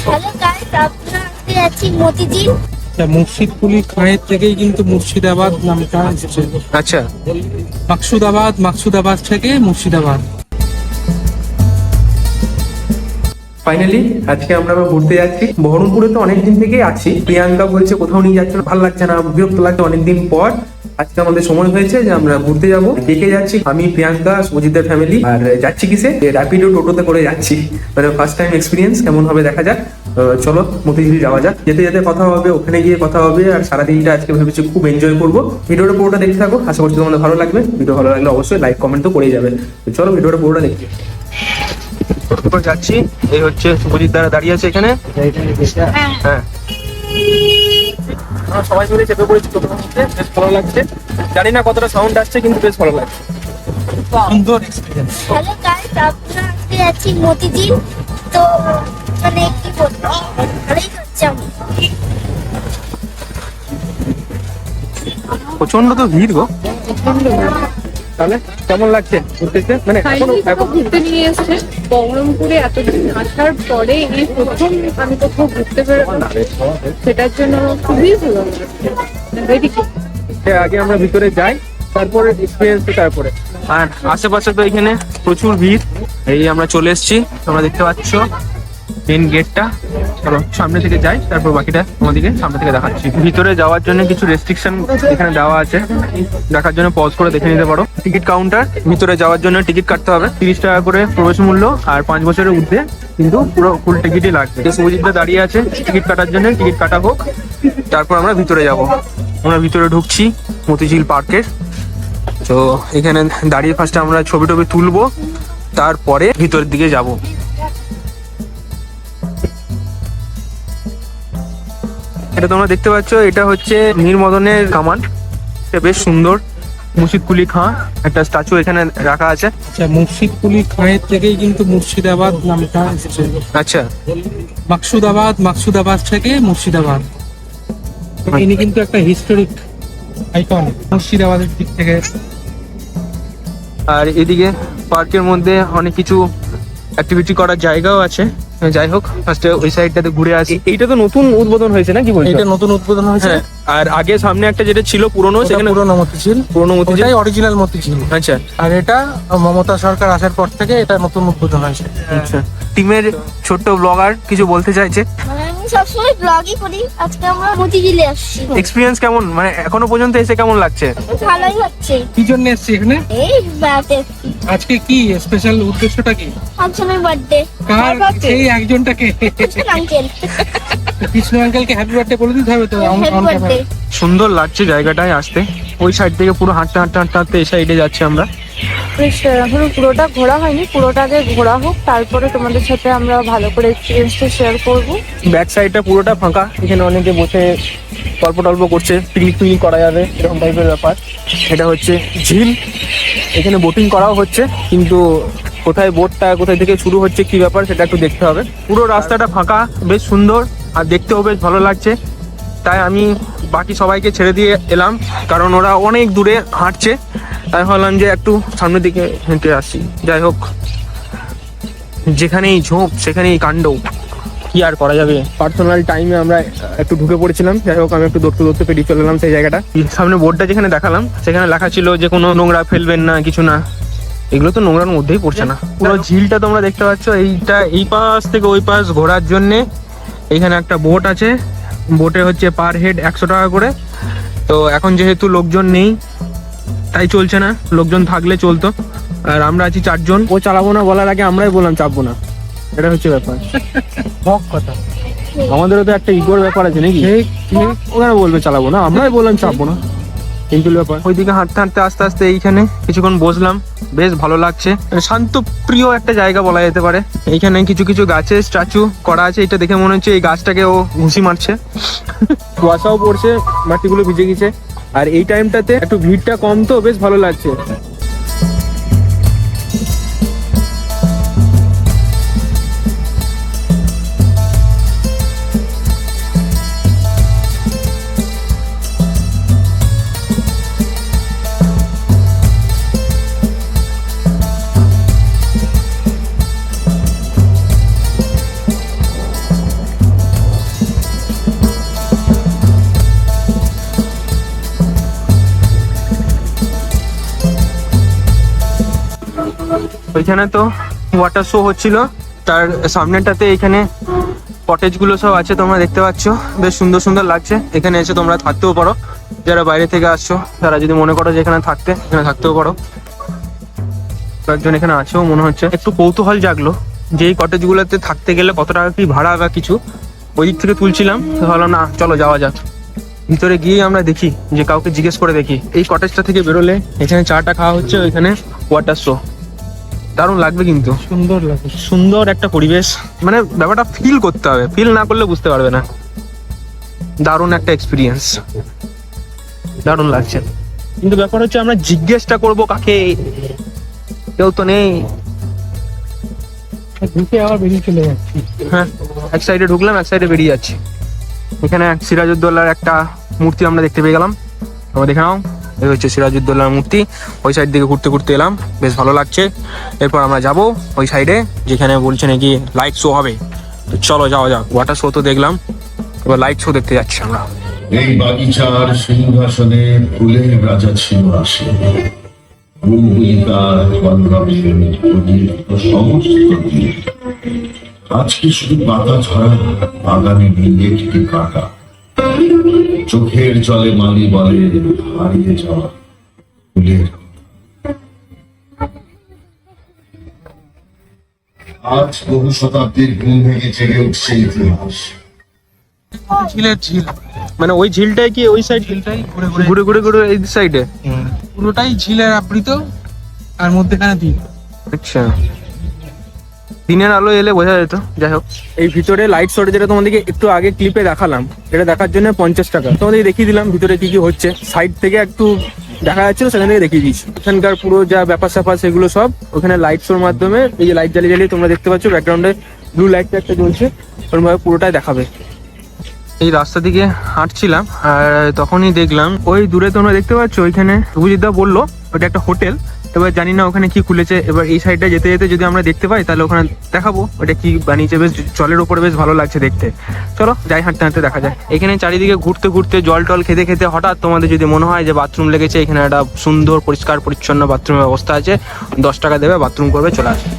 Hello guys, আপনারা আছি মতিঝিল। মুর্শিদকুলি খাঁয়ের থেকেই কিন্তু মুর্শিদাবাদ নামটা এসেছে। আচ্ছা, মাকসুদাবাদ থেকে মুর্শিদাবাদ। ফাইনালি আজকে আমরা ঘুরতে যাচ্ছি। বহরমপুরে তো অনেকদিন থেকেই আছি। প্রিয়াঙ্কা বলছে কোথাও নিয়ে যাচ্ছে না, ভালো লাগছে না, বিরক্ত লাগছে অনেকদিন পর। আজকে আমাদের সময় হয়েছে যে আমরা ঘুরতে যাব। ডেকে যাচ্ছি আমি, প্রিয়াঙ্কা, সুজিতের ফ্যামিলি। আর যাচ্ছি কিসে? র্যাপিডো টোটোতে করে যাচ্ছি। মানে ফার্স্ট টাইম এক্সপিরিয়েন্স, কেমন হবে দেখা যাক। চলো মতিঝিল যাওয়া যাক। যেতে যেতে কথা হবে, ওখানে গিয়ে কথা হবে। আর সারাদিনটা আজকে ভেবেছি খুব এনজয় করবো। ভিডিওটা পুরোটা দেখতে থাকো, আশা করছি তোমাদের ভালো লাগবে। ভিডিও ভালো লাগলে অবশ্যই লাইক কমেন্ট তো করেই যাবে। তো চলো ভিডিওটা পুরোটা দেখি। যাচ্ছি, এই হচ্ছে সুজিত দ্বারা দাঁড়িয়ে আছে এখানে। হ্যাঁ, আমরা সবাই মিলে চেপে পড়েছি টোটোর মধ্যে। বেশ ভালো লাগছে, জানি না কতটা সাউন্ড আসছে, কিন্তু বেশ ভালো লাগছে। সুন্দর এক্সপিরিয়েন্স। হ্যালো গাইস, আপনারা আছি মতিঝিল। তো মানে কি বলবো, ভালোই হচ্ছে। প্রচন্ড তো ভিড় গো। তাহলে কেমন লাগছে ঘুরতেছে? মানে ঘুরতে নিয়ে এসছে বহরমপুরে এতদিন আসার পরে এই প্রথম আমি কোথাও ঘুরতে বেরোলাম, সেটার জন্য খুবই ভালো লাগছে। আগে আমরা ভিতরে যাই, তারপরে এক্সপিরিয়েন্স, তারপরে। আর আশেপাশে তো এখানে প্রচুর ভিড়। এই আমরা চলে এসেছি, তোমরা দেখতে পাচ্ছ মেন গেটটা। চলো সামনে থেকে যাই, তারপর বাকিটা তোমাদেরকে সামনে থেকে দেখাচ্ছি। ভিতরে যাওয়ার জন্য কিছু রেস্ট্রিকশন এখানে দেওয়া আছে, দেখার জন্য পজ করে দেখে নিতে পারো। টিকিট কাউন্টার, ভিতরে যাওয়ার জন্য টিকিট কাটতে হবে 30 টাকা করে প্রবেশ মূল্য। আর 5 বছরের ঊর্ধ্বে কিন্তু পুরো ফুল টিকিটই লাগবে। সুজিতদা দাঁড়িয়ে আছে টিকিট কাটার জন্য, টিকিট কাটা হোক, তারপর আমরা ভিতরে যাব। আমরা ভিতরে ঢুকছি মতিঝিল পার্কের। তো এখানে দাঁড়িয়ে ফার্স্টে আমরা ছবি টবি তুলবো, তারপরে ভিতরের দিকে যাব। এটা তোমরা দেখতে পাচ্ছ, এটা হচ্ছে মীর মদনের কামান। এটা বেশ সুন্দর। মুর্শিদকুলি খাঁ একটা স্ট্যাচু এখানে রাখা আছে। আচ্ছা, মুর্শিদকুলি খাঁয়ের থেকেই কিন্তু মুর্শিদাবাদ নামটা এসেছে। আচ্ছা, মাকসুদাবাদ থেকে মুর্শিদাবাদ। ইনি কিন্তু একটা হিস্টোরিক আইকন মুর্শিদাবাদের দিক থেকে। আর এদিকে পার্কের মধ্যে অনেক কিছু অ্যাক্টিভিটি করার জায়গাও আছে। যাই হোক, ফার্স্টে ওই সাইডটাতে ঘুরে আসি। এইটা তো নতুন উদ্বোধন হয়েছে না, কি বলছো? এটা নতুন উদ্বোধন হয়েছে। আর আগে সামনে একটা যেটা ছিল পুরনো, সেখানে পুরনো মতিঝিল, ওটাই অরিজিনাল মতিঝিল। আচ্ছা, আর এটা মমতা সরকার আসার পর থেকে এটা নতুন উদ্বোধন হয়েছে। আচ্ছা। টিমের ছোট্ট ব্লগার কিছু বলতে চাইছে। আমি সবসময় ব্লগই করি, আজকে আমরা মতিঝিলে আসছি। এক্সপিরিয়েন্স কেমন, মানে এখনো পর্যন্ত এসে কেমন লাগছে? ভালোই হচ্ছে। কি জন্য এসেছি এখানে? এই বেড়াতে আজকে কি স্পেশাল উদ্দেশ্যটা কি? ফাংশনের বার্থডে। কার? সেই একজনটাকে, আঙ্কেল, কৃষ্ণ আঙ্কেলকে হ্যাপি বার্থডে বলে দিতে হবে তো। Happy birthday. সুন্দর লাগছে জায়গাটায় আসতে। ওই সাইড থেকে পুরো হাঁটতে হাঁটতে হাঁটতে হাঁটতে এই সাইডে যাচ্ছি আমরা। এখনো পুরোটা ঘোরা হয়নি, পুরোটা আগে ঘোরা হোক, তারপরে তোমাদের সাথে আমরা ভালো করে এক্সপিরিয়েন্সটা শেয়ার করবো। ব্যাক সাইডটা পুরোটা ফাঁকা, এখানে অনেকে বসে গল্প টল্প করছে, পিকনিক করা যাবে এরকম টাইপের ব্যাপার। এটা হচ্ছে ঝিল, এখানে বোটিং করাও হচ্ছে, কিন্তু কোথায় বোটটা কোথায় থেকে শুরু হচ্ছে কি ব্যাপার সেটা একটু দেখতে হবে। পুরো রাস্তাটা ফাঁকা, বেশ সুন্দর, আর দেখতেও বেশ ভালো লাগছে। তাই আমি বাকি সবাইকে ছেড়ে দিয়ে এলাম, কারণ ওরা অনেক দূরে হাঁটছে। তাই ভাবলাম যে একটু সামনের দিকে হেঁটে আসি। যাই হোক, যেখানেই ঝোঁক সেখানেই কাণ্ড, কি আর করা যাবে। পার্সোনাল টাইমে আমরা একটু ঢুকে পড়েছিলাম। যাই হোক, আমি একটু দৌড়তে পেরিয়ে চলে এলাম সেই জায়গাটা। সামনে বোর্ডটা যেখানে দেখালাম, সেখানে লেখা ছিল যে কোনো নোংরা ফেলবেন না, কিছু না। এগুলো তো নোংরার মধ্যেই পড়ছে না। পুরো ঝিলটা তোমরা দেখতে পাচ্ছ। এইটা এই পাশ থেকে ওই পাশ ঘোরার জন্যে এইখানে একটা বোট আছে। বোটে হচ্ছে পার হেড 100 টাকা করে। তো এখন যেহেতু লোকজন নেই তাই চলছে না, লোকজন থাকলে চলতো। আর আমরা আছি 4 জন। ও চালাবো না বলার আগে আমরাই বললাম চাপবো না, এটা হচ্ছে ব্যাপার। হক কথা, আমাদেরও তো একটা ইগোর ব্যাপার আছে নাকি? ওখানে বলবে চালাবো না, আমরাই বললাম চাপবো না, সিম্পল ব্যাপার। ওইদিকে হাঁটতে হাঁটতে আস্তে আস্তে এইখানে কিছুক্ষণ বসলাম, বেশ ভালো লাগছে। শান্ত প্রিয় একটা জায়গা বলা যেতে পারে। এইখানে কিছু কিছু গাছের স্ট্যাচু করা আছে। এটা দেখে মনে হচ্ছে এই গাছটাকে ও ঘুষি মারছে। কুয়াশাও পড়ছে, মাটিগুলো ভিজে গেছে। আর এই টাইমটাতে একটু ভিড়টা কম, তো বেশ ভালো লাগছে। ওইখানে তো ওয়াটার শো হচ্ছিল, তার সামনেটাতে এখানে কটেজ গুলো সব আছে, তোমরা দেখতে পাচ্ছ বেশ সুন্দর সুন্দর লাগছে। এখানে এসে তোমরা থাকতেও পারো, যারা বাইরে থেকে আসছো তারা যদি মনে করো যে এখানে থাকতেও পারো। কয়েকজন এখানে আছেও মনে হচ্ছে। একটু কৌতূহল জাগলো যে এই কটেজ গুলোতে থাকতে গেলে কত টাকা কি ভাড়া বা কিছু, ওই দিক থেকে তুলছিলাম, ভালো না চলো যাওয়া যাক। ভিতরে গিয়ে আমরা দেখি, যে কাউকে জিজ্ঞেস করে দেখি। এই কটেজটা থেকে বেরোলে এখানে চাটা খাওয়া হচ্ছে, ওইখানে ওয়াটার শো, দারুণ লাগবে কিন্তু, সুন্দর লাগে। সুন্দর একটা পরিবেশ। মানে ব্যাপারটা ফিল করতে হবে, ফিল না করলে বুঝতে পারবে না। দারুণ একটা এক্সপিরিয়েন্স, দারুণ লাগছে। কিন্তু ব্যাপার হচ্ছে আমরা জিজ্ঞেসটা করবো কাকে, কেউ তো নেই। ঢুকে আবার বেরিয়ে চলে যাচ্ছি। হ্যাঁ, এক সাইডে ঢুকলাম, এক সাইডে বেরিয়ে যাচ্ছি। এখানে সিরাজউদ্দৌলার একটা মূর্তি আমরা দেখতে পেয়ে গেলাম, তোমরা দেখে নাও। এই হচ্ছে সিরাজউদ্দৌলার মূর্তি। ওই সাইড দিকে ঘুরতে ঘুরতে এলাম, বেশ ভালো লাগছে। এরপর আমরা যাব ওই সাইডে, যেখানে বলছে নাকি লাইট শো হবে। তো চলো যাওয়া যাক। ওয়াটার শো তো দেখলাম, এবার লাইট শো দেখতে যাচ্ছি আমরা। এই বাগিচার সিংহাসনে ফুলের রাজা ছিল আসে, বুলবুলিকার কলরবে প্রদীপ্ত সমস্ত দিন। আজকে শুধু পাতা ছড়া, বাগানে নেই একটি কাঁটা। চোখের জলে মালি বলে হারিয়ে যাওয়া ফুলের। আজ বহু শতাব্দীর ঘুম ভেঙে জেগে উঠছে ইতিহাস। ঝিলের ঝিল, মানে ওই ঝিলটাই কি ওই সাইড, ঝিলটাই ঘুরে ঘুরে ঘুরে ঘুরে ঘুরে এই সাইডে? পুরোটাই ঝিলের আবৃত, আর মধ্যেখানে দ্বীপ। আচ্ছা, দিনের আলো এলে বোঝা যেত। যাই হোক, এই ভিতরে লাইট শো যেটা তোমাদেরকে একটু আগে ক্লিপে দেখালাম, এটা দেখার জন্য 50 টাকা। তোমাদেরকে দেখিয়ে দিলাম ভিতরে কি কি হচ্ছে। সাইড থেকে একটু দেখা যাচ্ছিল, সেখান থেকে দেখিয়ে দিচ্ছি। এখানকার পুরো যা ব্যাপার স্যাপার সেগুলো সব ওখানে লাইট শোর মাধ্যমে, এই যে লাইট জ্বালিয়ে জ্বালিয়ে তোমরা দেখতে পাচ্ছ ব্যাকগ্রাউন্ডে ব্লু লাইটটা একটা জ্বলছে, ওরকমভাবে পুরোটাই দেখাবে। এই রাস্তা দিকে হাঁটছিলাম আর তখনই দেখলাম ওই দূরে তোমরা দেখতে পাচ্ছ, ওইখানে সুজিতদা বললো ওটা একটা হোটেল। এবার জানি না ওখানে কি খুলেছে। এবার এই সাইডটা যেতে যেতে যদি আমরা দেখতে পাই তাহলে ওখানে দেখাবো ওটা কি বানিয়েছে। বেশ জলের উপরে বেশ ভালো লাগছে দেখতে। চলো যাই, হাঁটতে হাঁটতে দেখা যায়। এখানে চারিদিকে ঘুরতে ঘুরতে জল টল খেতে খেতে হঠাৎ তোমাদের যদি মনে হয় যে বাথরুম লেগেছে, এখানে একটা সুন্দর পরিষ্কার পরিচ্ছন্ন বাথরুমের ব্যবস্থা আছে। 10 টাকা দেবে, বাথরুম করবে, চলে আসবে।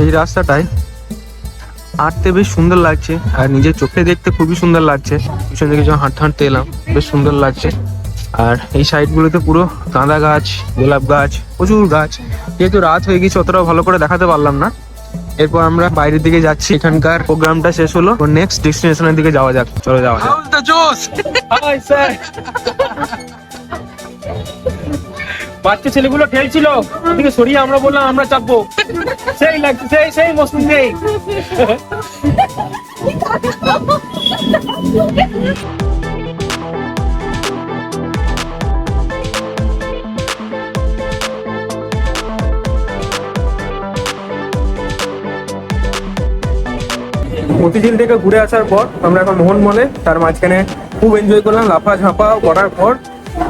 এই রাস্তাটায় হাঁটতে বেশ সুন্দর লাগছে, আর নিজের চোখে দেখতে খুবই সুন্দর লাগছে। পিছন দিকে যখন হাঁটতে হাঁটতে এলাম, বেশ সুন্দর লাগছে। আর এই সাইড গুলোতে পুরো গাঁদা গাছ, গোলাপ গাছ, প্রচুর গাছ। যেহেতু রাত হয়ে গেছে অতটা ভালো করে দেখাতে পারলাম না। এরপর আমরা বাইরের দিকে যাচ্ছি, এখানকার প্রোগ্রামটা শেষ হলো, নেক্সট ডেস্টিনেশনের দিকে যাওয়া যাক। চলো যাওয়া যাক। বাচ্চা ছেলেগুলো ঠেলছিল, ওদিকে সরিয়ে আমরা বললাম আমরা চাপবো। সেই লাগছে, সেই মৌসুম নেই। মতিঝিল থেকে ঘুরে আসার পর আমরা এখন মোহন মলে, তার মাঝখানে খুব এনজয় করলাম লাফা ঝাঁপা করার পর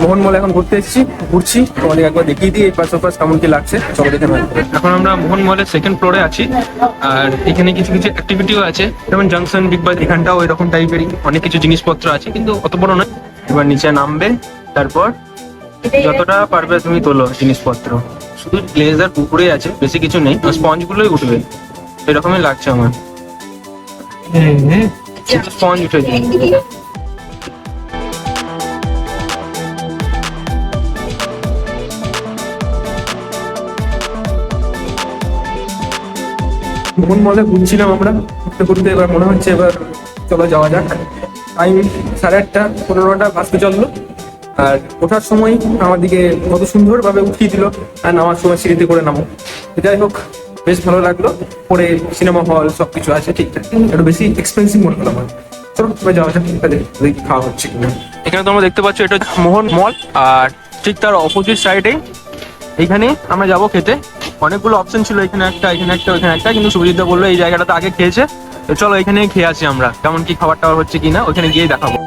মোহন মলে এখন ঘুরতে এসেছি, ঘুরছি। তোমাদের একবার দেখিয়ে দিই এই পাশ ওপাশ কেমন কি লাগছে, চলো দেখে নেবো। এখন আমরা মোহন মলের 2nd ফ্লোরে আছি, আর এখানে কিছু কিছু অ্যাক্টিভিটিও আছে, যেমন জাংশন, বিগ বাজার, এখানটাও এরকম টাইপেরই অনেক কিছু জিনিসপত্র আছে, কিন্তু অত বড় নয়। এবার নিচে নামবে, তারপর যতটা পারবে তুমি তোলো জিনিসপত্র। শুধু গ্লেজার পুকুরে আছে, বেশি কিছু নেই, স্পঞ্জ গুলোই উঠবে, এরকমই লাগছে আমার। স্পঞ্জ উঠেছে। মোহন মলে ঘুরছিলাম আমরা, ঘুরতে ঘুরতে এবার মনে হচ্ছে এবার চলো যাওয়া যাক। টাইম 8:30, 15টা বাজতে চললো। আর ওঠার সময় আমার দিকে কত সুন্দরভাবে উঠিয়ে দিল, আর নামার সময় সিঁড়িতে করে নামো। যাই হোক, বেশ ভালো লাগলো। পরে সিনেমা হল সবকিছু আছে ঠিকঠাক, একটু বেশি এক্সপেন্সিভ মনে হলো আমার। চলো যাওয়া যাক, দেখি খাওয়া হচ্ছে কিনা। এখানে তোমরা দেখতে পাচ্ছ এটা মোহন মল, আর ঠিক তার অপোজিট সাইডে এইখানে আমরা যাবো খেতে। অনেকগুলো অপশন ছিল, এখানে একটা, এখানে একটা, ওইখানে একটা, কিন্তু সুজিতদা বললো এই জায়গাটাতে আগে খেয়েছে, তো চলো এখানে খেয়ে আসি আমরা, কেমন কি খাবার টাবার হচ্ছে কিনা ওইখানে গিয়ে দেখাবো।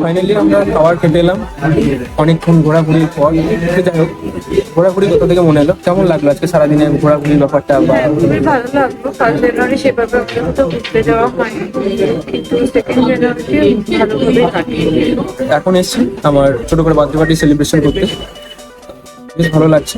ফাইনালি আমরা খাবার খেতে এলাম অনেকক্ষণ ঘোরাঘুরির পর। তো যাই হোক, ঘোরাঘুরি কোথা থেকে মনে এলো, কেমন লাগলো আজকে সারাদিনে ঘোরাঘুরির ব্যাপারটা? বা খুবই ভালো লাগলো। ফার্স্ট জানুয়ারি সেভাবে আমাদের কোথাও ঘুরতে যাওয়া হয়নি, কিন্তু সেকেন্ড জানুয়ারিতে ভালোভাবে কাটিয়ে দিল। এখন এসছি আমার ছোট করে বার্থডে পার্টি সেলিব্রেশন করতে, বেশ ভালো লাগছে।